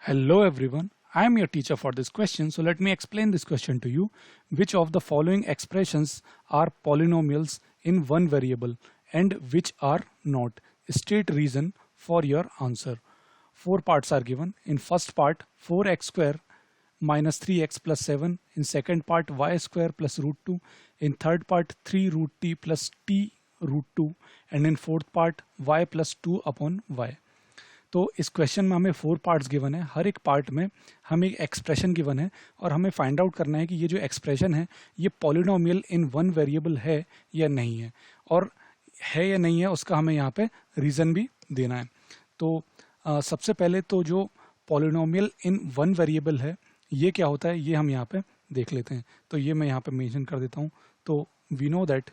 Hello everyone, I am your teacher for this question. So let me explain this question to you. Which of the following expressions are polynomials in one variable and which are not? State reason for your answer. Four parts are given. In first part, 4x square minus 3x plus 7. In second part, y square plus root 2. In third part, 3 root t plus t root 2. And in fourth part, y plus 2 upon y. तो इस question में हमें 4 parts given है। हर एक part में हमें एक expression given है और हमें फाइंड आउट करना है कि ये जो एक्सप्रेशन है ये पॉलिनोमियल इन वन वेरिएबल है या नहीं है, और है या नहीं है उसका हमें यहाँ पे रीज़न भी देना है। तो सबसे पहले तो जो पॉलिनोमियल इन वन वेरिएबल है ये क्या होता है ये हम यहाँ पे देख लेते हैं। तो ये मैं यहाँ पे मेंशन कर देता हूँ। तो we know that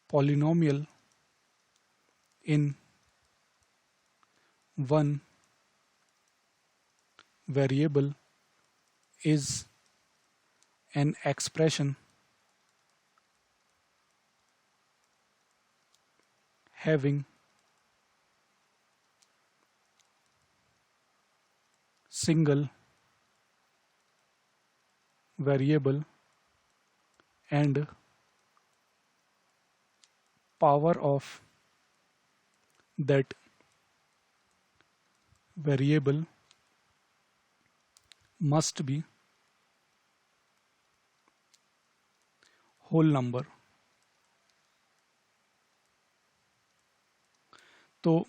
polynomial in one variable is an expression having single variable and power of that variable must be whole number। तो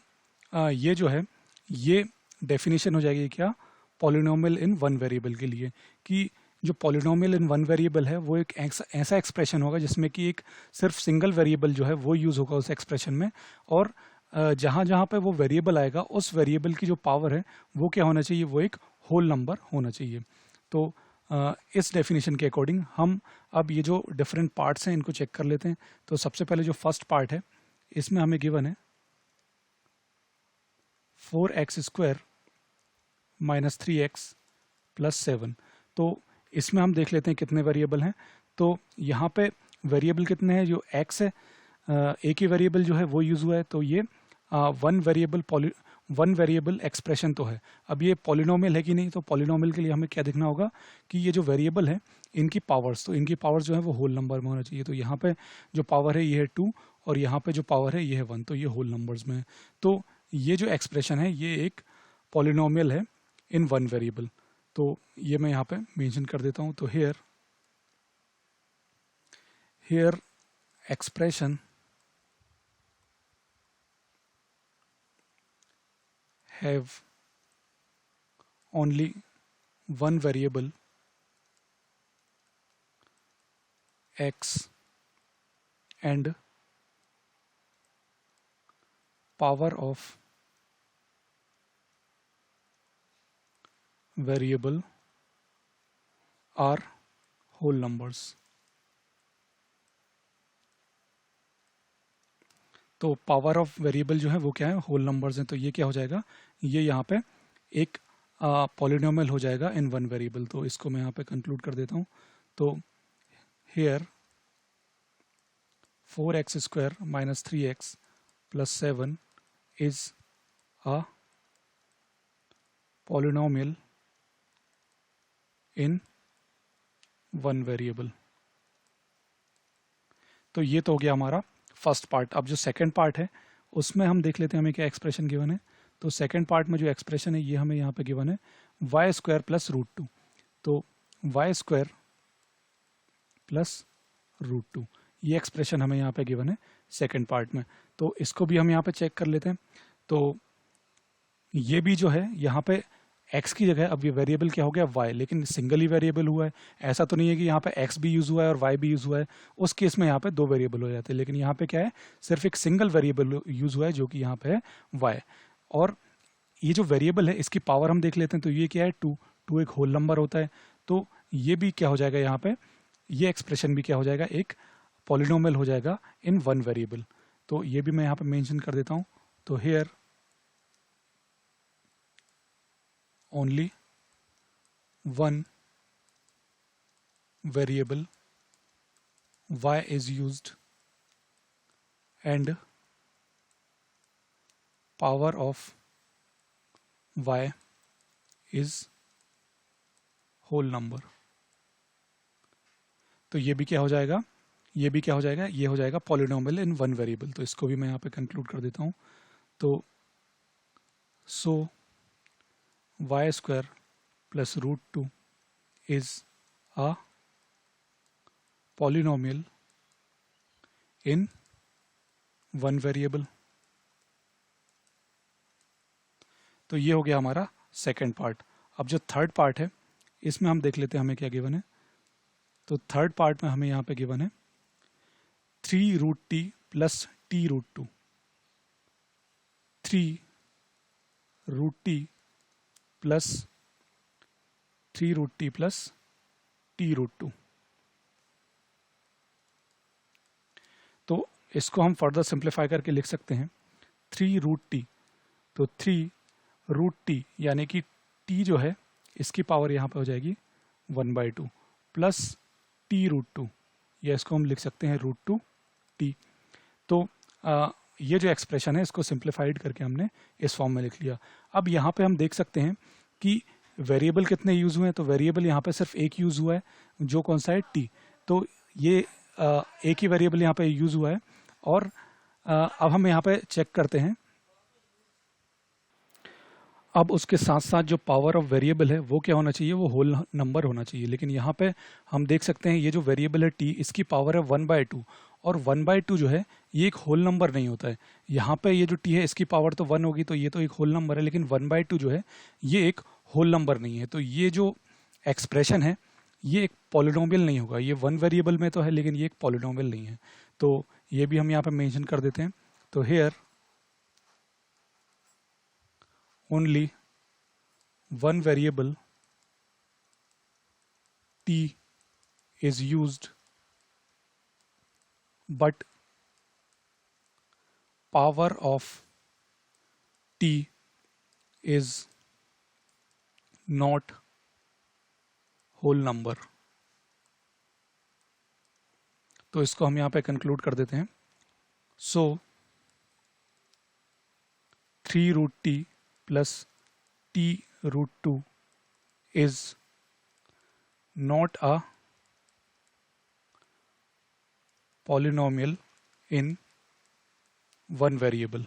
ये जो है ये डेफिनेशन हो जाएगी क्या पॉलिनोमियल इन वन वेरिएबल के लिए, कि जो पॉलिनोमियल इन वन वेरिएबल है वो एक ऐसा एक्सप्रेशन होगा जिसमें कि एक सिर्फ सिंगल वेरिएबल जो है वो यूज़ होगा उस एक्सप्रेशन में, और जहाँ जहाँ पे वो वेरिएबल आएगा उस वेरिएबल की जो पावर है वो क्या होना चाहिए, वो एक होल नंबर होना चाहिए। तो इस डेफिनेशन के अकॉर्डिंग हम अब ये जो डिफरेंट पार्ट्स हैं इनको चेक कर लेते हैं। तो सबसे पहले जो फर्स्ट पार्ट है इसमें हमें गिवन है 4x square minus 3x plus 7। तो इसमें हम देख लेते हैं कितने वेरिएबल हैं। तो यहाँ पे वेरिएबल कितने हैं, जो x है एक ही वेरिएबल जो है वो यूज़ हुआ है, तो ये वन वेरिएबल एक्सप्रेशन तो है। अब ये पॉलिनोमियल है कि नहीं, तो पॉलिनोमियल के लिए हमें क्या देखना होगा कि ये जो वेरिएबल है इनकी पावर्स, तो इनकी पावर्स जो है वो होल नंबर में होना चाहिए। तो यहाँ पे जो पावर है ये है 2 और यहाँ पे जो पावर है ये है 1, तो ये होल नंबर्स में है। तो ये जो एक्सप्रेशन है ये एक पॉलिनोमियल है इन वन वेरिएबल। तो ये मैं यहाँ पे मेंशन कर देता हूँ। तो here expression have only one variable x and power of variable are whole numbers। तो पावर ऑफ वेरिएबल जो है वो क्या है, होल नंबर्स हैं। तो ये क्या हो जाएगा, ये यहाँ पे एक पॉलिनोमियल हो जाएगा इन वन वेरिएबल। तो इसको मैं यहाँ पे कंक्लूड कर देता हूँ। तो here 4x square minus 3x plus 7 is a polynomial in one variable. तो ये तो हो गया हमारा फर्स्ट पार्ट। अब जो सेकंड पार्ट है उसमें हम देख लेते हैं हमें क्या एक्सप्रेशन गिवन है। तो सेकंड पार्ट में जो एक्सप्रेशन है ये हमें यहाँ पे गिवन है वाई स्क्वायर प्लस रूट 2। तो वाई स्क्वायर प्लस रूट 2 ये एक्सप्रेशन हमें यहाँ पे गिवन है सेकंड पार्ट में। तो इसको भी हम यहाँ पे चेक कर लेते हैं। तो ये भी जो है यहाँ पे x की जगह अब ये वेरिएबल क्या हो गया y, लेकिन सिंगल ही वेरिएबल हुआ है। ऐसा तो नहीं है कि यहाँ पे x भी यूज़ हुआ है और y भी यूज़ हुआ है, उस केस में यहाँ पे दो वेरिएबल हो जाते हैं। लेकिन यहाँ पे क्या है, सिर्फ एक सिंगल वेरिएबल यूज़ हुआ है जो कि यहाँ पे है y। और ये जो वेरिएबल है इसकी पावर हम देख लेते हैं। तो ये क्या है 2 एक होल नंबर होता है। तो ये भी क्या हो जाएगा, यहाँ पे ये एक्सप्रेशन भी क्या हो जाएगा, एक पॉलिनोमियल हो जाएगा इन वन वेरिएबल। तो ये भी मैं यहाँ पे मेंशन कर देता हूँ। तो hair only one variable y is used and power of y is whole number। तो ये भी क्या हो जाएगा, ये भी क्या हो जाएगा, ये हो जाएगा पॉलिनोमियल इन वन वेरिएबल। तो इसको भी मैं यहाँ पे कंक्लूड कर देता हूँ। तो so Y square plus root two is a polynomial in one variable. तो ये हो गया हमारा सेकेंड पार्ट। अब जो थर्ड पार्ट है इसमें हम देख लेते हैं हमें क्या गिवन है। तो थर्ड पार्ट में हमें यहाँ पे गिवन है 3 root t plus t root two, 3 root t plus 3 root t plus t root two. तो इसको हम फर्दर सिंप्लीफाई करके लिख सकते हैं 3 रूट टी। तो 3 रूट टी यानी कि टी जो है इसकी पावर यहाँ पे हो जाएगी 1/2 प्लस टी रूट टू, या इसको हम लिख सकते हैं रूट टू टी। तो ये जो एक्सप्रेशन है इसको सिंप्लीफाइड करके हमने इस फॉर्म में लिख लिया। अब यहाँ पे हम देख सकते हैं कि वेरिएबल कितने यूज हुए हैं। तो वेरिएबल यहाँ पे सिर्फ एक यूज हुआ है, जो कौन सा है, टी। तो ये एक ही वेरिएबल यहाँ पे यूज हुआ है। और अब हम यहाँ पे चेक करते हैं। अब उसके साथ साथ जो पावर ऑफ वेरिएबल है वो क्या होना चाहिए, वो होल नंबर होना चाहिए। लेकिन यहाँ पे हम देख सकते हैं ये जो वेरिएबल है टी, इसकी पावर है 1/2, और 1/2 जो है ये एक होल नंबर नहीं होता है। यहाँ पे ये जो टी है इसकी पावर तो 1 होगी, तो ये तो एक होल नंबर है, लेकिन 1/2 जो है ये एक होल नंबर नहीं है। तो ये जो एक्सप्रेशन है ये एक पॉलिनोमियल नहीं होगा। ये वन वेरिएबल में तो है लेकिन ये एक पॉलिनोमियल नहीं है। तो ये भी हम यहाँ पे मेंशन कर देते हैं। तो hair only one variable t is used, but power of t is not whole number। तो इसको हम यहाँ पे कंक्लूड कर देते हैं। So 3 root t plus t root two is not a polynomial in one variable।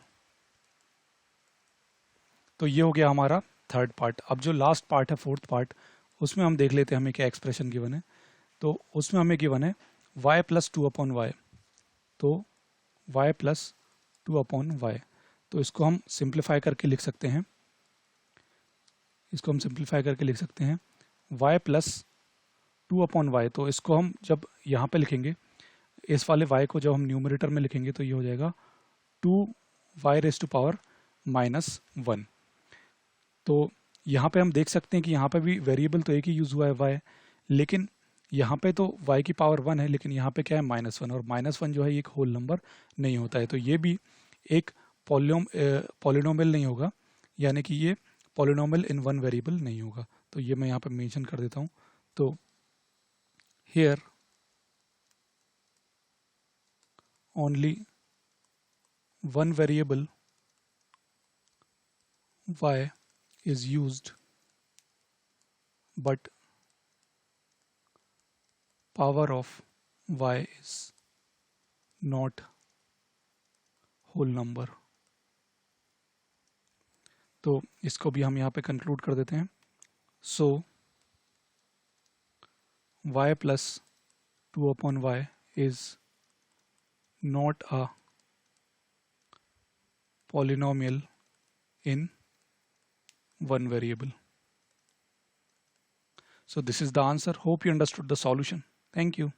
तो ये हो गया हमारा थर्ड पार्ट। अब जो लास्ट पार्ट है, फोर्थ पार्ट, उसमें हम देख लेते हैं हमें क्या एक्सप्रेशन गिवन है। तो उसमें हमें गिवन है y प्लस 2/y। तो y प्लस 2/y, तो इसको हम सिंप्लीफाई करके लिख सकते हैं। इसको हम सिंप्लीफाई करके लिख सकते हैं y प्लस 2/y। तो इसको हम जब यहाँ पे लिखेंगे, इस वाले y को जब हम न्यूमरेटर में लिखेंगे तो ये हो जाएगा 2y⁻⁻1। तो यहाँ पे हम देख सकते हैं कि यहाँ पे भी वेरिएबल तो एक ही यूज हुआ है y, लेकिन यहाँ पे तो y की पावर 1 है, लेकिन यहाँ पे क्या है, -1, और -1 जो है ये एक होल नंबर नहीं होता है। तो ये भी एक पॉलिनोमियल नहीं होगा, यानी कि ये पॉलिनोमियल इन वन वेरिएबल नहीं होगा। तो ये मैं यहाँ पे मेंशन कर देता हूँ। तो here only one variable y is used, but power of y is not whole number। तो इसको भी हम यहाँ पे कंक्लूड कर देते हैं। सो y plus 2/y is not a polynomial in one variable। So this is the answer. Hope you understood the solution. Thank you.